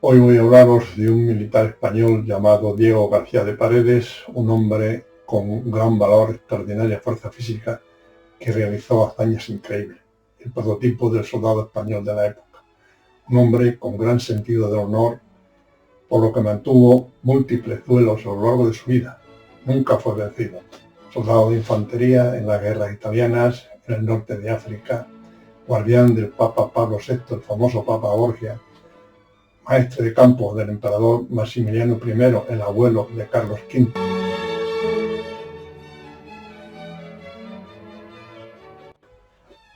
Hoy voy a hablaros de un militar español llamado Diego García de Paredes, un hombre con gran valor, extraordinaria fuerza física, que realizó hazañas increíbles, el prototipo del soldado español de la época. Un hombre con gran sentido del honor, por lo que mantuvo múltiples duelos a lo largo de su vida. Nunca fue vencido. Soldado de infantería en las guerras italianas, en el norte de África, guardián del Papa Pablo VI, el famoso Papa Borgia, maestre de campo del emperador Maximiliano I, el abuelo de Carlos V.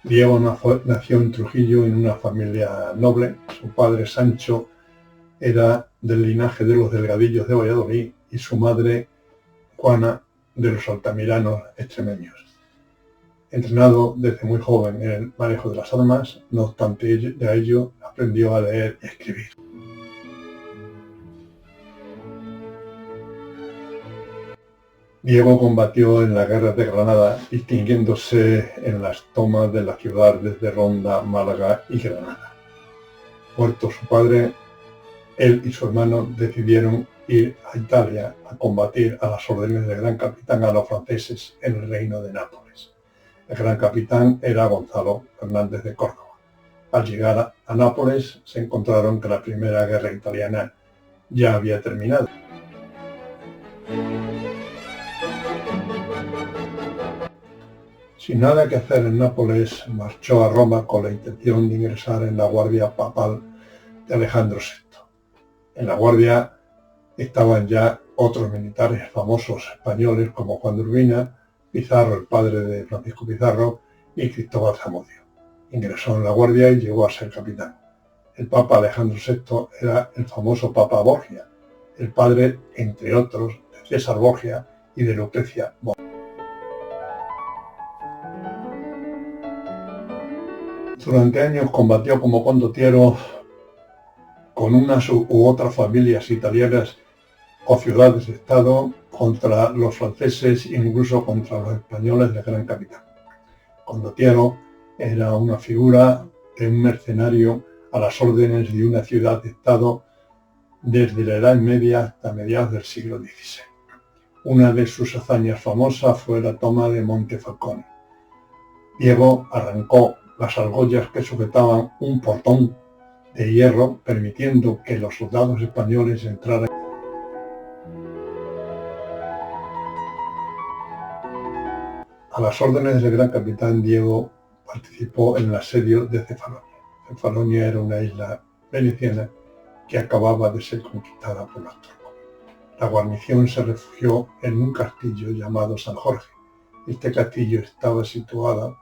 Diego nació en Trujillo en una familia noble. Su padre Sancho era del linaje de los Delgadillos de Valladolid y su madre Juana de los Altamiranos extremeños. Entrenado desde muy joven en el manejo de las armas, no obstante de ello aprendió a leer y escribir. Diego combatió en la guerra de Granada, distinguiéndose en las tomas de la ciudad desde Ronda, Málaga y Granada. Muerto su padre, él y su hermano decidieron ir a Italia a combatir a las órdenes del gran capitán a los franceses en el reino de Nápoles. El gran capitán era Gonzalo Fernández de Córdoba. Al llegar a Nápoles se encontraron que la primera guerra italiana ya había terminado. Sin nada que hacer en Nápoles, marchó a Roma con la intención de ingresar en la guardia papal de Alejandro VI. En la guardia estaban ya otros militares famosos españoles como Juan de Urbina, Pizarro, el padre de Francisco Pizarro, y Cristóbal Zamudio. Ingresó en la guardia y llegó a ser capitán. El Papa Alejandro VI era el famoso Papa Borgia, el padre, entre otros, de César Borgia y de Lucrecia Borgia. Durante años combatió como condottiero con unas u otras familias italianas o ciudades de Estado contra los franceses e incluso contra los españoles del gran capitán. Condottiero era una figura de un mercenario a las órdenes de una ciudad de Estado desde la Edad Media hasta mediados del siglo XVI. Una de sus hazañas famosas fue la toma de Montefalcone. Diego arrancó las argollas que sujetaban un portón de hierro, permitiendo que los soldados españoles entraran. A las órdenes del gran capitán, Diego participó en el asedio de Cefalonia. Cefalonia era una isla veneciana que acababa de ser conquistada por los turcos. La guarnición se refugió en un castillo llamado San Jorge. Este castillo estaba situado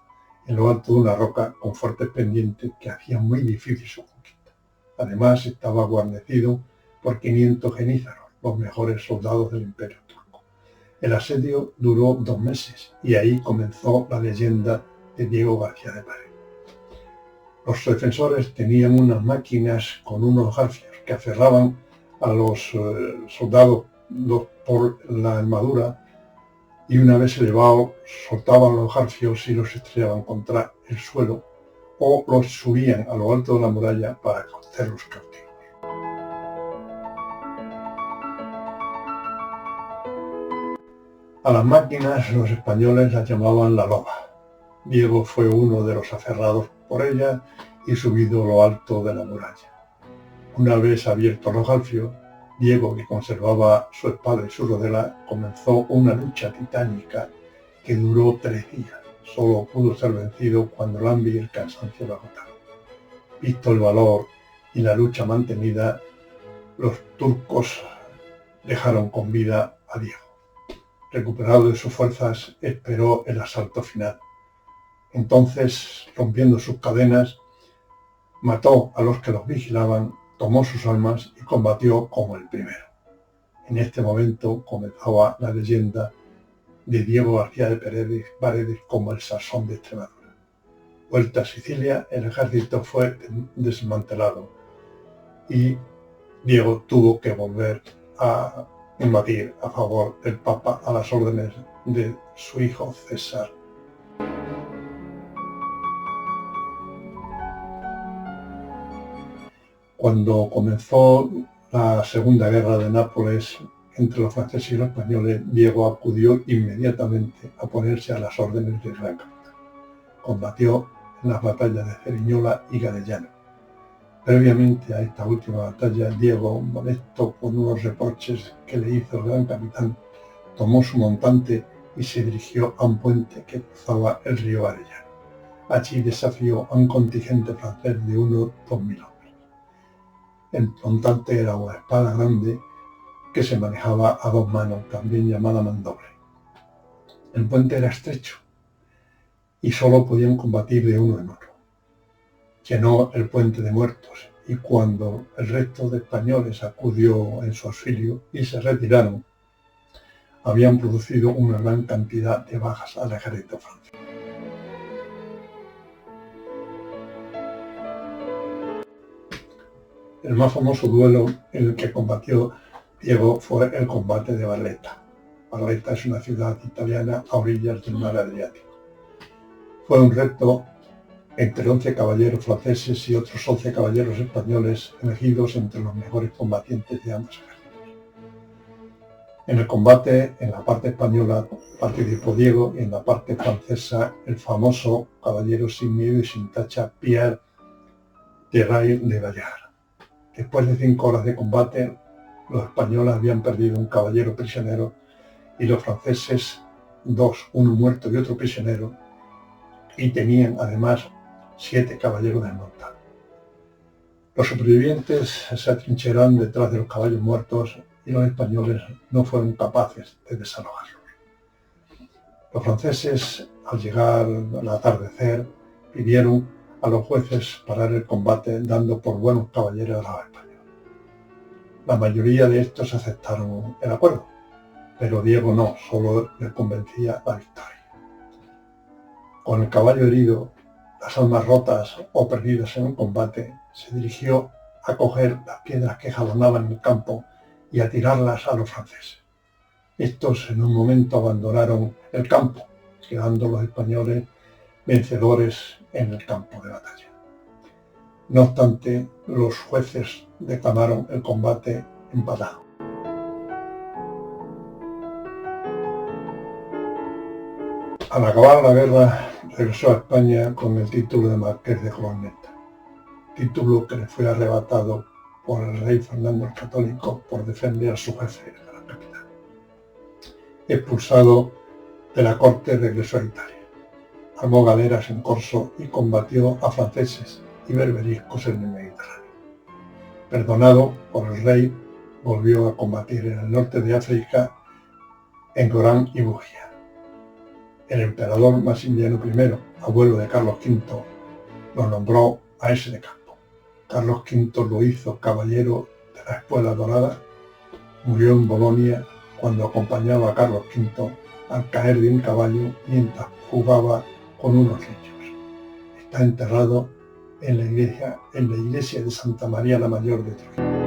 en lo alto de una roca con fuertes pendientes que hacían muy difícil su conquista. Además, estaba guarnecido por 500 genízaros, los mejores soldados del Imperio turco. El asedio duró 2 meses y ahí comenzó la leyenda de Diego García de Paredes. Los defensores tenían unas máquinas con unos garfios que aferraban a los soldados por la armadura, y una vez elevados soltaban los garfios y los estrellaban contra el suelo o los subían a lo alto de la muralla para hacerlos cautivos. A las máquinas los españoles las llamaban la loba. Diego fue uno de los aferrados por ella y subido a lo alto de la muralla. Una vez abiertos los garfios, Diego, que conservaba su espada y su rodela, comenzó una lucha titánica que duró 3 días. Solo pudo ser vencido cuando el hambre y el cansancio lo agotaron. Visto el valor y la lucha mantenida, los turcos dejaron con vida a Diego. Recuperado de sus fuerzas, esperó el asalto final. Entonces, rompiendo sus cadenas, mató a los que los vigilaban, tomó sus armas y combatió como el primero. En este momento comenzaba la leyenda de Diego García de Paredes como el Sansón de Extremadura. Vuelta a Sicilia, el ejército fue desmantelado y Diego tuvo que volver a combatir a favor del Papa a las órdenes de su hijo César. Cuando comenzó la Segunda Guerra de Nápoles entre los franceses y los españoles, Diego acudió inmediatamente a ponerse a las órdenes del Gran Capitán. Combatió en las batallas de Cerignola y Garellano. Previamente a esta última batalla, Diego, molesto por unos reproches que le hizo el Gran Capitán, tomó su montante y se dirigió a un puente que cruzaba el río Arellano. Allí desafió a un contingente francés de unos 2000 hombres. El montante era una espada grande que se manejaba a dos manos, también llamada mandoble. El puente era estrecho y solo podían combatir de uno en otro. Llenó el puente de muertos y cuando el resto de españoles acudió en su auxilio y se retiraron, habían producido una gran cantidad de bajas al ejército francés. El más famoso duelo en el que combatió Diego fue el combate de Barletta. Barletta es una ciudad italiana a orillas del mar Adriático. Fue un reto entre 11 caballeros franceses y otros 11 caballeros españoles elegidos entre los mejores combatientes de ambos ejércitos. En el combate, en la parte española, participó Diego y en la parte francesa el famoso caballero sin miedo y sin tacha Pierre de Bayard. Después de 5 horas de combate, los españoles habían perdido un caballero prisionero y los franceses 2, uno muerto y otro prisionero, y tenían además 7 caballeros desmontados. Los supervivientes se atrincheraron detrás de los caballos muertos y los españoles no fueron capaces de desalojarlos. Los franceses, al llegar al atardecer, pidieron a los jueces parar el combate dando por buenos caballeros a los españoles. La mayoría de estos aceptaron el acuerdo, pero Diego no, solo le convencía la victoria. Con el caballo herido, las almas rotas o perdidas en un combate, se dirigió a coger las piedras que jalonaban el campo y a tirarlas a los franceses. Estos en un momento abandonaron el campo, quedando los españoles vencedores en el campo de batalla. No obstante, los jueces declararon el combate empatado. Al acabar la guerra, regresó a España con el título de Marqués de Corneta, título que le fue arrebatado por el rey Fernando el Católico por defender a su jefe de la capital. Expulsado de la corte, regresó a Italia. Armó galeras en corso y combatió a franceses y berberiscos en el Mediterráneo. Perdonado por el rey, volvió a combatir en el norte de África, en Gorán y Bujía. El emperador Maximiliano I, abuelo de Carlos V, lo nombró aese de campo. Carlos V lo hizo caballero de la Espuela Dorada. Murió en Bolonia cuando acompañaba a Carlos V al caer de un caballo mientras jugaba con unos niños. Está enterrado en la iglesia de Santa María la Mayor de Trujillo.